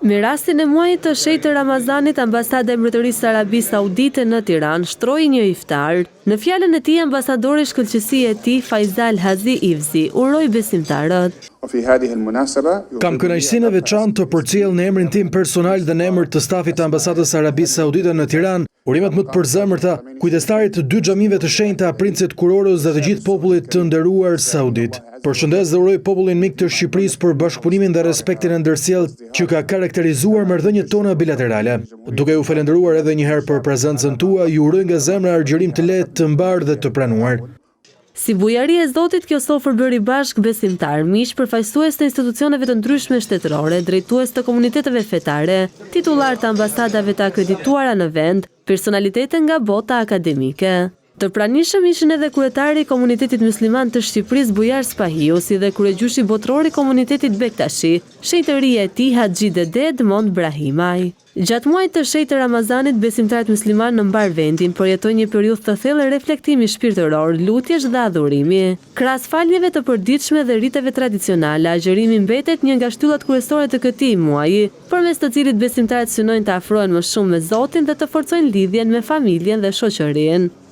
Me rastin e muajit të shenjtë të Ramazanit, Ambasada e Mbretërisë së Arabisë Saudite në Tiranë shtroi një iftar. Në fjalën e tij, ambasadori shkëlqësie e tij Faisal Hazi Ifzi uroi besimtarët. Kam kënaqësinë e veçantë të përcjell në emrin tim personal dhe në emër të stafit të Ambasadës së Arabisë Saudite në Tiranë urimet më të përzemërta kujdestarit të dy xhamive të shenjta, Princit Kuroros dhe të gjithë popullit të nderuar saudit. Përshëndes dhe uroj popullin mik të Shqipërisë për bashkëpunimin dhe respektin e ndërsjellët që ka karakterizuar marrëdhëniet tona bilaterale. Duke ju falendëruar edhe një herë për prezencën tuaj, ju uroj nga zemra argjërim të lehtë, të mbar dhe të pranuar. Si bujari e Zotit, kjo sofër bëri bashk besimtar, miq, përfaqësues të institucioneve të ndryshme shtetërore, drejtues të komuniteteve fetare, titullar të ambasadave të akredituara në vend, personalitete nga bota akademike. Të pranishëm ishin edhe kryetari i komunitetit musliman të Shqipërisë Bujar Spahiu, si dhe kryegjyshi botror i komunitetit Bektashi, shenjtëria e tij Haxhi Dede Edmond Brahimaj. Gjatë muajit të shenjtë të Ramazanit, besimtarët musliman në mbar vendin përjetojnë një periudhë të thellë reflektimi shpirtëror, lutjesh dhe adhurimi. Krahas faljeve të përditshme dhe riteve tradicionale, agjërimi mbetet një nga shtyllat kryesore të këtij muaji, përmes të cilit besimtarët synojnë të afrohen më shumë me Zotin dhe të forcojnë lidhjen me familjen dhe shoqërinë.